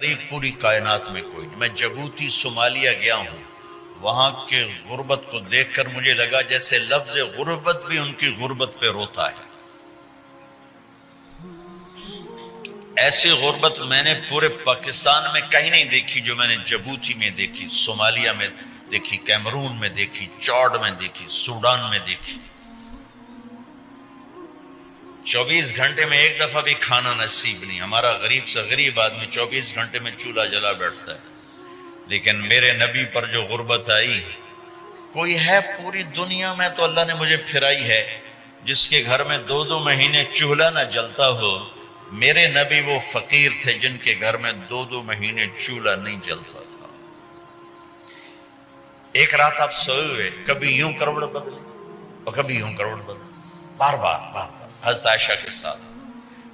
پوری کائنات میں کوئی نہیں۔ میں جبوتی صومالیہ گیا ہوں، وہاں کے غربت کو دیکھ کر مجھے لگا جیسے لفظ غربت بھی ان کی غربت پہ روتا ہے۔ ایسی غربت میں نے پورے پاکستان میں کہیں نہیں دیکھی جو میں نے جبوتی میں دیکھی، صومالیہ میں دیکھی، کیمرون میں دیکھی، چاڈ میں دیکھی، سوڈان میں دیکھی۔ 24 گھنٹے میں ایک دفعہ بھی کھانا نصیب نہیں۔ ہمارا غریب سے غریب آدمی 24 گھنٹے میں چولہا جلا بیٹھتا ہے، لیکن میرے نبی پر جو غربت آئی، کوئی ہے پوری دنیا میں تو اللہ نے مجھے پھرائی ہے جس کے گھر میں 2 مہینے چولہا نہ جلتا ہو۔ میرے نبی وہ فقیر تھے جن کے گھر میں 2 مہینے چولہا نہیں جلتا تھا۔ ایک رات آپ سوئے ہوئے، کبھی یوں کروڑ بدلے اور کبھی یوں کروڑ بدلے، بار بار حضرت عائشہ کے ساتھ۔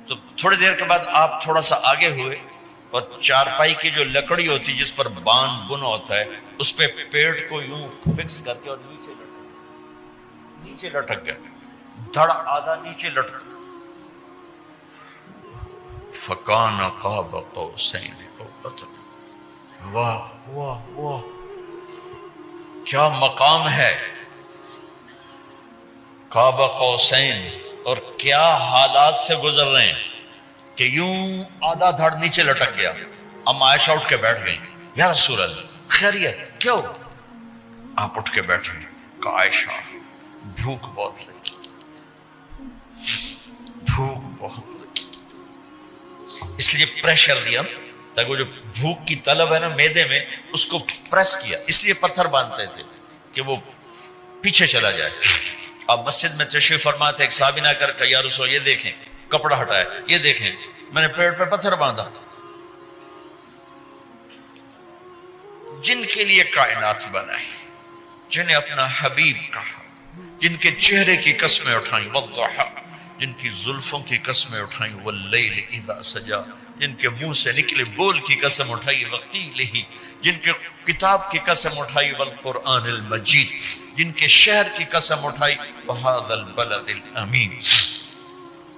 تو تھوڑی دیر کے بعد آپ تھوڑا سا آگے ہوئے اور چارپائی کی جو لکڑی ہوتی جس پر بان بنا ہوتا ہے، اس پہ پیٹ کو یوں فکس کر کے اور نیچے لٹک گیا، دھڑ آدھا نیچے لٹک۔ فکان قاب قوسین او ادنی۔ واہ واہ واہ، کیا مقام ہے قاب قوسین، اور کیا حالات سے گزر رہے ہیں کہ یوں آدھا دھڑ نیچے لٹک گیا۔ ام عائشہ اٹھ کے بیٹھ گئی، یا رسول اللہ خیریت کیوں؟ آپ اٹھ کے بیٹھے کہ عائشہ بھوک بہت لگی، بھوک بہت لگی، اس لیے پریشر دیا تاکہ وہ جو بھوک کی طلب ہے نا میدے میں، اس کو پریس کیا، اس لیے پتھر باندھتے تھے کہ وہ پیچھے چلا جائے۔ اب مسجد میں تشریف فرما تھے، ایک صحابی نہ کر کہ یا رسول یہ دیکھیں کپڑا ہٹایا، یہ دیکھیں میں نے پیٹ پہ پتھر باندھا۔ جن کے لیے کائنات بنائی، جنہیں اپنا حبیب کہا، جن کے چہرے کی قسمیں اٹھائیں والضحی، جن کی زلفوں کی قسمیں اٹھائیں واللیل اذا سجا، جن کے منہ سے نکلے بول کی قسم اٹھائی وقیلہ، جن کے کتاب کی قسم اٹھائی والقرآن المجید، جن کے شہر کی قسم اٹھائی وہذا البلد الامین۔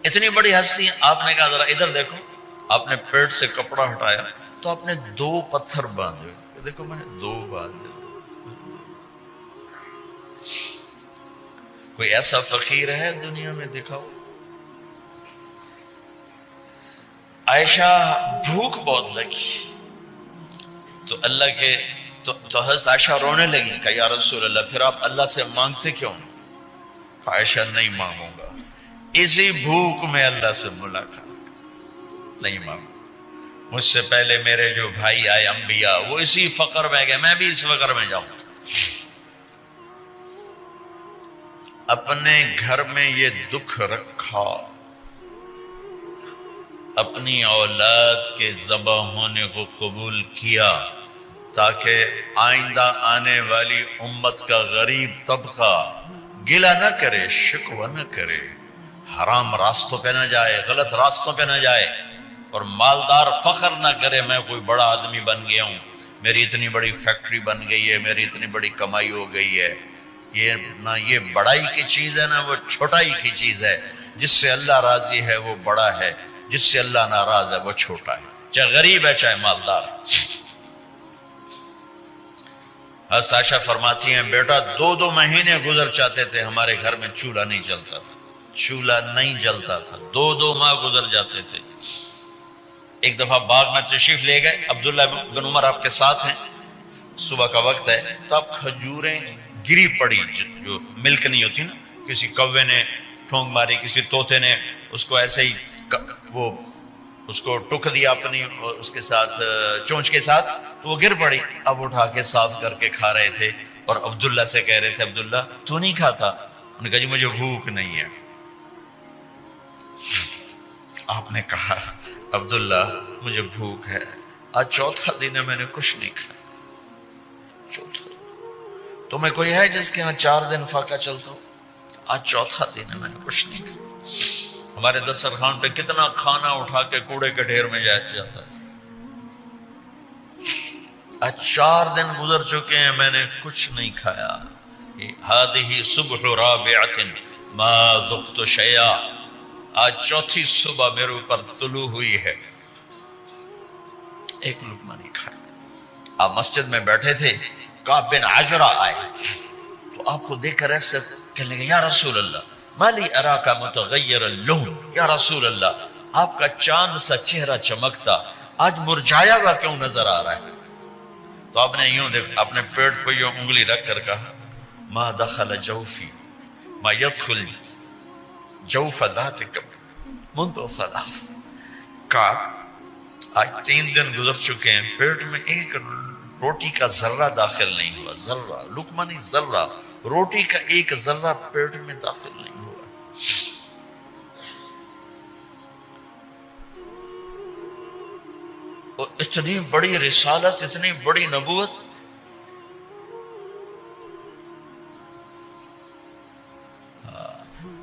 اتنی بڑی ہستی، آپ نے کہا ذرا ادھر دیکھو، آپ نے پیٹ سے کپڑا ہٹایا تو آپ نے 2 پتھر باندھے، دیکھو میں نے 2 باندھے۔ کوئی ایسا فقیر ہے دنیا میں؟ دکھاؤ۔ عائشہ بھوک بہت لگی تو اللہ کے تو حضرت عائشہ رونے لگی کہ یا رسول اللہ پھر آپ اللہ سے مانگتے کیوں؟ عائشہ نہیں مانگوں گا، اسی بھوک میں اللہ سے ملاقات نہیں مانگوں۔ مجھ سے پہلے میرے جو بھائی آئے انبیاء وہ اسی فقر میں گئے، میں بھی اس فقر میں جاؤں گا۔ اپنے گھر میں یہ دکھ رکھا، اپنی اولاد کے ذبح ہونے کو قبول کیا تاکہ آئندہ آنے والی امت کا غریب طبقہ گلہ نہ کرے، شکوہ نہ کرے، حرام راستوں پہ نہ جائے، غلط راستوں پہ نہ جائے، اور مالدار فخر نہ کرے میں کوئی بڑا آدمی بن گیا ہوں، میری اتنی بڑی فیکٹری بن گئی ہے، میری اتنی بڑی کمائی ہو گئی ہے۔ یہ نہ یہ بڑائی کی چیز ہے نہ وہ چھوٹائی کی چیز ہے۔ جس سے اللہ راضی ہے وہ بڑا ہے، جس سے اللہ ناراض ہے وہ چھوٹا ہے، چاہے غریب ہے چاہے مالدار۔ حضرت عائشہ فرماتی ہیں بیٹا 2 مہینے گزر جاتے تھے ہمارے گھر میں چولہا نہیں جلتا تھا، چولہا نہیں جلتا تھا، 2 ماہ گزر جاتے تھے۔ ایک دفعہ باغ میں تشریف لے گئے، عبداللہ بن عمر آپ کے ساتھ ہیں، صبح کا وقت ہے تو اب کھجوریں گری پڑی، جو ملک نہیں ہوتی نا، کسی کوے نے ٹھونگ ماری، کسی طوطے نے اس کو ایسے ہی وہ اس کو ٹک دیا اپنی اس کے ساتھ چونچ کے ساتھ، تو وہ گر پڑی۔ اب اٹھا کے صاف کر کے کھا رہے تھے اور عبداللہ سے کہہ رہے تھے عبداللہ تو نہیں کھاتا؟ انہوں نے کہا جی مجھے بھوک نہیں ہے۔ آپ نے کہا عبداللہ مجھے بھوک ہے، آج 4تھا دن ہے میں نے کچھ نہیں کھایا، 4تھا دن۔ تمہیں کوئی ہے جس کے ہاں 4 دن فاقہ چلتا ہو؟ آج 4تھا دن ہے میں نے کچھ نہیں کھایا۔ ہمارے دسترخوان پہ کتنا کھانا اٹھا کے کوڑے کے ڈھیر میں جاتا ہے، آج 4 دن گزر چکے ہیں میں نے کچھ نہیں کھایا۔ ہذہ صبح رابعۃ ما ذقت شیئا، آج 4تھی صبح میرے اوپر طلوع ہوئی ہے، ایک لقمہ نہیں کھایا۔ آپ مسجد میں بیٹھے تھے، کعب بن عجرہ آئے تو آپ کو دیکھ کر ایسے کہنے لگے یا رسول اللہ مالی اراکا متغیر اللون، یا رسول اللہ آپ کا چاند سا چہرہ چمکتا آج مرجھایا ہوا کیوں نظر آ رہا ہے؟ تو آپ نے یوں دیکھ اپنے پیٹ پہ یوں انگلی رکھ کر کہا ما دخل جوفی ما يدخل جوف ذاتک منذ ثلاث، کعب آج 3 دن گزر چکے ہیں، پیٹ میں ایک روٹی کا ذرہ داخل نہیں ہوا، ذرہ، لقمہ نہیں ذرہ، روٹی کا ایک ذرہ پیٹ میں داخل نہیں ہوا۔ اور اتنی بڑی رسالت، اتنی بڑی نبوت،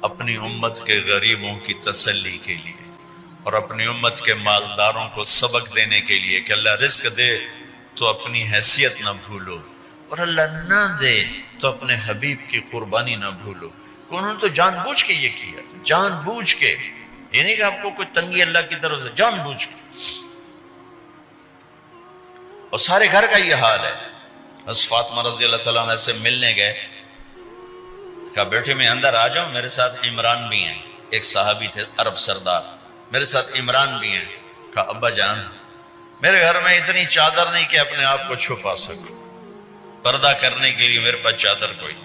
اپنی امت کے غریبوں کی تسلی کے لیے اور اپنی امت کے مالداروں کو سبق دینے کے لیے کہ اللہ رزق دے تو اپنی حیثیت نہ بھولو، اور اللہ نہ دے تو اپنے حبیب کی قربانی نہ بھولو۔ انہوں نے تو جان بوجھ کے یہ کیا، جان بوجھ کے، یہ نہیں کہ آپ کو کوئی تنگی اللہ کی طرف سے، جان بوجھ کے۔ اور سارے گھر کا یہ حال ہے۔ حضرت فاطمہ رضی اللہ تعالیٰ عنہ سے ملنے گئے، کہا بیٹے میں اندر آ جاؤں، میرے ساتھ عمران بھی ہیں، ایک صحابی تھے عرب سردار، میرے ساتھ عمران بھی ہیں۔ کہا ابا جان میرے گھر میں اتنی چادر نہیں کہ اپنے آپ کو چھپا سکوں، پردہ کرنے کے لیے میرے پاس چادر کوئی،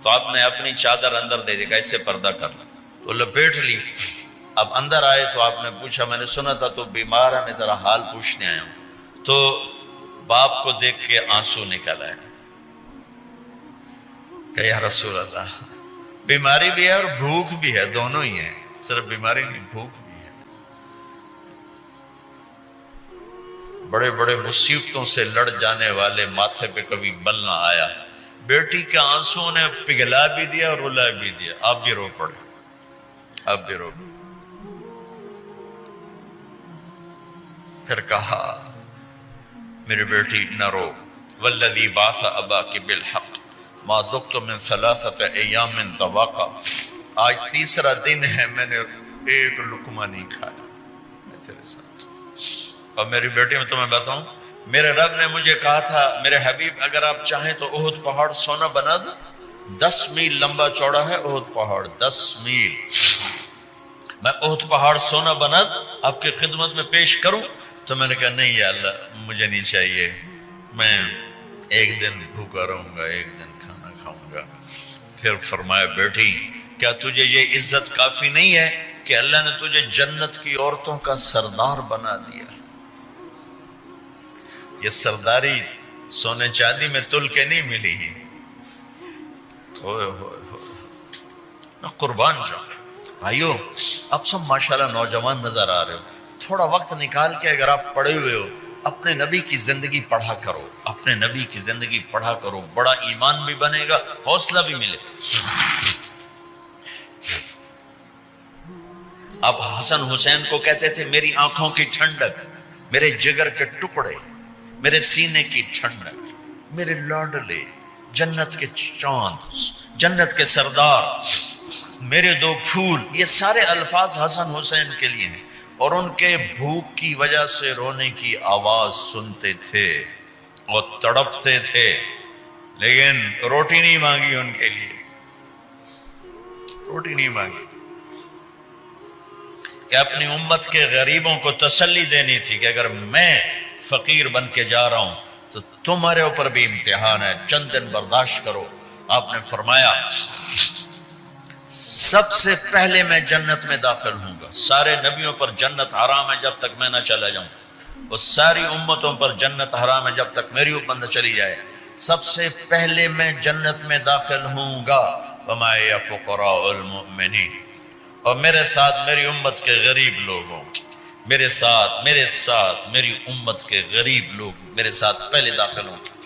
تو آپ نے اپنی چادر اندر دے دی، کہا اس سے پردہ کرنا، تو لپیٹ لی۔ اب اندر آئے تو آپ نے پوچھا میں نے سنا تھا تو بیمار ہے، میں تیرا حال پوچھنے آیا ہوں۔ تو باپ کو دیکھ کے آنسو نکل آئے کہ یا رسول اللہ بیماری بھی ہے اور بھوک بھی ہے، دونوں ہی ہیں، صرف بیماری نہیں بھوک بھی ہے۔ بڑے بڑے مصیبتوں سے لڑ جانے والے ماتھے پہ کبھی بل نہ آیا، بیٹی کے آنسو نے پگھلا بھی دیا اور رلا بھی دیا، آپ بھی رو پڑے، آپ بھی رو پڑے۔ پھر کہا میری بیٹی نہ رو، والذی بعث اباک بالحق ما ذقت من 3 ایام طواقا، آج 3 دن ہے میں نے ایک لقمہ نہیں کھایا، میں تیرے ساتھ۔ اور میری بیٹی میں تمہیں بتاؤں، میرے رب نے مجھے کہا تھا میرے حبیب اگر آپ چاہیں تو احد پہاڑ سونا بنا دو، 10 میل لمبا چوڑا ہے احد پہاڑ، 10 میل، میں احد پہاڑ سونا بنا دوں آپ کی خدمت میں پیش کروں؟ تو میں نے کہا نہیں یا اللہ مجھے نہیں چاہیے، میں ایک دن بھوکا رہوں گا، ایک دن کھانا کھاؤں گا۔ پھر فرمایا بیٹی کیا تجھے یہ عزت کافی نہیں ہے کہ اللہ نے تجھے جنت کی عورتوں کا سردار بنا دیا؟ یہ سرداری سونے چاندی میں تل کے نہیں ملی، ہوئے ہوئے ہوئے، میں قربان جاؤں۔ بھائیو آپ سب ماشاءاللہ نوجوان نظر آ رہے ہو، تھوڑا وقت نکال کے اگر آپ پڑھے ہوئے ہو اپنے نبی کی زندگی پڑھا کرو، اپنے نبی کی زندگی پڑھا کرو، بڑا ایمان بھی بنے گا، حوصلہ بھی ملے۔ آپ حسن حسین کو کہتے تھے میری آنکھوں کی ٹھنڈک، میرے جگر کے ٹکڑے، میرے سینے کی ٹھنڈک، میرے لاڈلے، جنت کے چاند، جنت کے سردار، میرے 2 پھول، یہ سارے الفاظ حسن حسین کے لیے ہیں۔ اور ان کے بھوک کی وجہ سے رونے کی آواز سنتے تھے اور تڑپتے تھے، لیکن روٹی نہیں مانگی ان کے لیے، روٹی نہیں مانگی، کہ اپنی امت کے غریبوں کو تسلی دینی تھی کہ اگر میں فقیر بن کے جا رہا ہوں تو تمہارے اوپر بھی امتحان ہے، چند دن برداشت کرو۔ آپ نے فرمایا سب سے پہلے میں جنت میں داخل ہوں گا، سارے نبیوں پر جنت حرام ہے جب تک میں نہ چلا جاؤں، اور ساری امتوں پر جنت حرام ہے جب تک میری امت نہ چلی جائے، سب سے پہلے میں جنت میں داخل ہوں گا۔ وما یا فقراء المؤمنین، اور میرے ساتھ میری امت کے غریب لوگوں، میرے ساتھ میری امت کے غریب لوگ میرے ساتھ پہلے داخل ہوں گے۔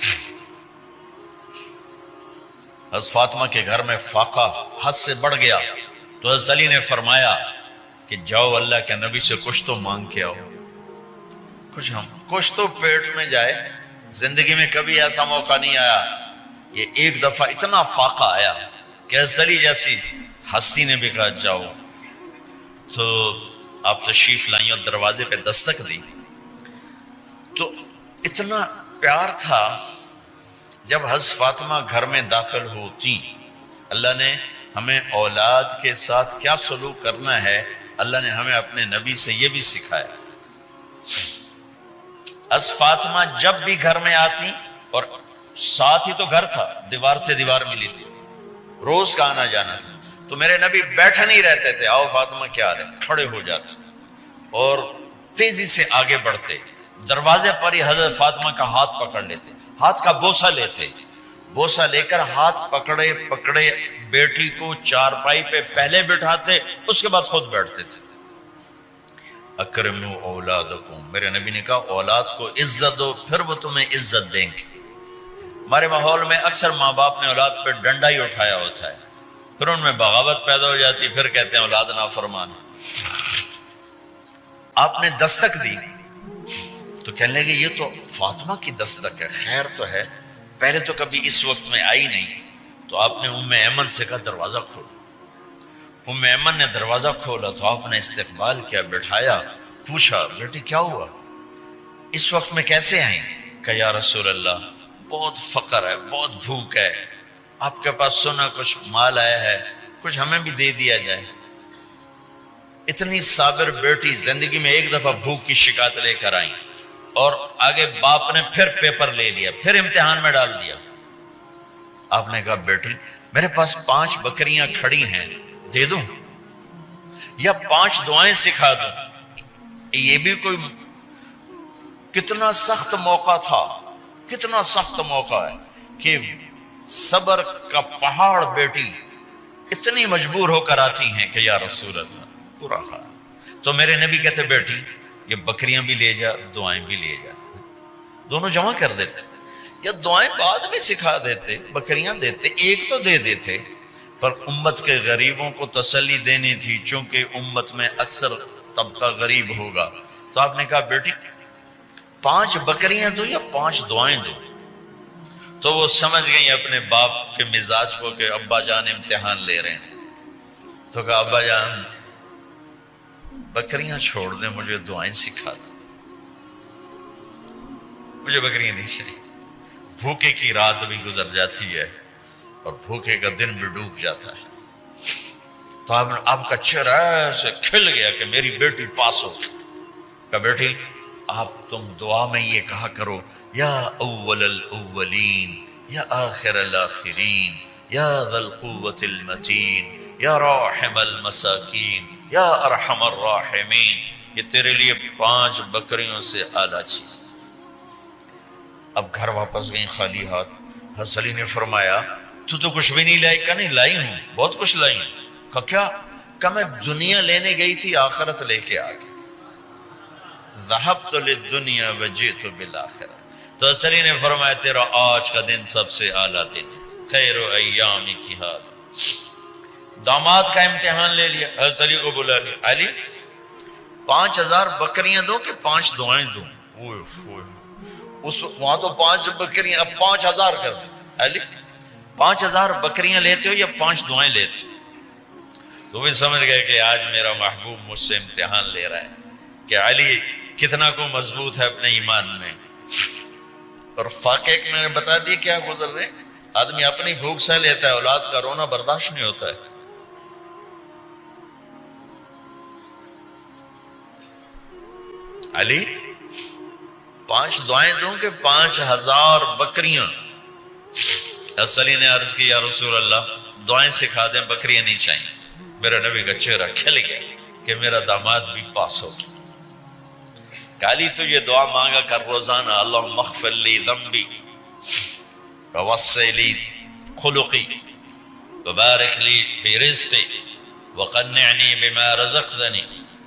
حضرت فاطمہ کے گھر میں فاقہ حد سے بڑھ گیا تو حضرت علی نے فرمایا کہ جاؤ اللہ کے نبی سے کچھ تو مانگ کے آؤ، کچھ تو پیٹ میں جائے۔ زندگی میں کبھی ایسا موقع نہیں آیا، یہ ایک دفعہ اتنا فاقہ آیا کہ حضرت علی جیسی ہستی نے بھی کہا جاؤ، تو آپ تشریف لائیں اور دروازے پہ دستک دی تو اتنا پیار تھا. جب حضرت فاطمہ گھر میں داخل ہوتی، اللہ نے ہمیں اولاد کے ساتھ کیا سلوک کرنا ہے اللہ نے ہمیں اپنے نبی سے یہ بھی سکھایا. حضرت فاطمہ جب بھی گھر میں آتی، اور ساتھ ہی تو گھر تھا، دیوار سے دیوار ملی تھی، روز کا آنا جانا تھا، تو میرے نبی بیٹھے نہیں رہتے تھے، آؤ فاطمہ کیا حال ہے، کھڑے ہو جاتے اور تیزی سے آگے بڑھتے. دروازے پر ہی حضرت فاطمہ کا ہاتھ پکڑ لیتے، ہاتھ کا بوسہ لیتے، بوسہ لے کر ہاتھ پکڑے پکڑے بیٹی کو چارپائی پہ پہلے بٹھاتے، اس کے بعد خود بیٹھتے تھے. اکرموا اولادکم، میرے نبی نے کہا اولاد کو عزت دو، پھر وہ تمہیں عزت دیں گے. ہمارے ماحول میں اکثر ماں باپ نے اولاد پہ ڈنڈا ہی اٹھایا ہوتا ہے، پھر ان میں بغاوت پیدا ہو جاتی، پھر کہتے ہیں اولاد نافرمان. آپ نے دستک دی تو کہنے لگے یہ تو فاطمہ کی دستک ہے، خیر تو ہے، پہلے تو کبھی اس وقت میں آئی نہیں. تو آپ نے ام ایمن سے کہا دروازہ کھولو. ام ایمن نے دروازہ کھولا تو آپ نے استقبال کیا، بٹھایا، پوچھا بیٹی کیا ہوا، اس وقت میں کیسے آئیں؟ کہ یا رسول اللہ بہت فقر ہے، بہت بھوک ہے، آپ کے پاس سنا کچھ مال آیا ہے، کچھ ہمیں بھی دے دیا جائے. اتنی صابر بیٹی زندگی میں ایک دفعہ بھوک کی شکایت لے کر آئیں، اور آگے باپ نے پھر پیپر لے لیا، پھر امتحان میں ڈال دیا. آپ نے کہا بیٹی میرے پاس 5 بکریاں کھڑی ہیں، دے دوں یا 5 دعائیں سکھا دوں؟ یہ بھی کوئی کتنا سخت موقع تھا، کتنا سخت موقع ہے کہ صبر کا پہاڑ بیٹی اتنی مجبور ہو کر آتی ہیں کہ یا رسول اللہ پورا حال. تو میرے نبی کہتے بیٹی یہ بکریاں بھی لے جا، دعائیں بھی لے جا، دونوں جمع کر دیتے، یا دعائیں بعد میں سکھا دیتے، بکریاں دیتے، ایک تو دے دیتے. پر امت کے غریبوں کو تسلی دینی تھی، چونکہ امت میں اکثر طبقہ غریب ہوگا. تو آپ نے کہا بیٹی 5 بکریاں دو یا 5 دعائیں دو. تو وہ سمجھ گئی اپنے باپ کے مزاج کو کہ ابا جان امتحان لے رہے ہیں. تو کہا ابا جان بکریاں چھوڑ دیں، مجھے دعائیں سکھا دیں، مجھے بکریاں نہیں چاہیے. بھوکے کی رات بھی گزر جاتی ہے اور بھوکے کا دن بھی ڈوب جاتا ہے. تو آپ کا چہرہ ایسے کھل گیا کہ میری بیٹی پاس ہو گئی. کہ بیٹی آپ تم دعا میں یہ کہا کرو یا اول الاولین یا آخر الاخرین یا ذا القوة المتین یا راحم المساکین یا ارحم الراحمین. یہ تیرے لیے 5 بکریوں سے اعلیٰ چیز. اب گھر واپس گئیں خالی ہاتھ. حضرت علی نے فرمایا تو کچھ بھی نہیں لائی؟ کہ نہیں لائی ہوں، بہت کچھ لائی ہوں. کہا کیا؟ کہ میں دنیا لینے گئی تھی، آخرت لے کے آ گئی. ذهبت للدنیا وجئت بالآخرہ. تو حضرت علی نے فرمایا تیرا آج کا دن سب سے اعلیٰ دن، خیر ایام کی حال. داماد کا امتحان لے لیا، حضرت علی کو بلا لیا، علی 5000 بکریاں دو کہ 5 دعائیں دوں؟ وہاں تو 5 بکریاں، اب 5000 کر دیں. علی 5000 بکریاں لیتے ہو یا 5 دعائیں لیتے ہو؟ تو وہ سمجھ گئے کہ آج میرا محبوب مجھ سے امتحان لے رہا ہے کہ علی کتنا کو مضبوط ہے اپنے ایمان میں. اور فاقے میں نے بتا دی کیا گزر رہے. آدمی اپنی بھوک سہ لیتا ہے، اولاد کا رونا برداشت نہیں ہوتا ہے. علی 5 دعائیں دوں کہ 5000 بکریاں؟ حضرت علی نے عرض کی یا رسول اللہ دعائیں سکھا دیں، بکریاں نہیں چاہیے. میرا نبی کا چہرہ کھل گیا کہ میرا داماد بھی پاس ہو گیا. علی تو یہ دعا مانگا کر روزانہ، اللہم اغفر لی ذنبی ووسع لی خلقی وبارک لی فی رزقی وقنعنی بما رزقتنی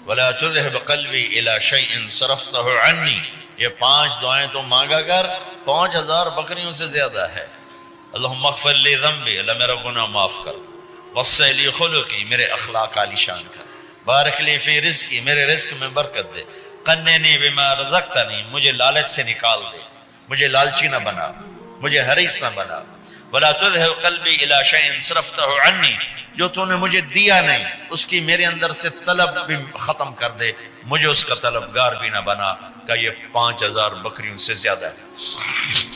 ولا تذهب قلبی الی شیء صرفته عنی. یہ 5 دعائیں تو مانگا کر، 5000 بکریوں سے زیادہ ہے. اللہم اغفر لی ذنبی، اللہ میرا گناہ معاف کر. وسع لی خلقی، میرے اخلاق عالی شان کر. بارک لی فی رزقی، میرے رزق میں برکت دے. قننی بما رزقتنی، مجھے لالچ سے نکال دے، مجھے لالچی نہ بنا، مجھے حریص نہ بنا. ولا تذهب قلبی الی شیء صرفته عنی، جو تو نے مجھے دیا نہیں اس کی میرے اندر سے طلب بھی ختم کر دے، مجھے اس کا طلبگار بھی نہ بنا. کہ یہ 5000 بکریوں سے زیادہ ہے۔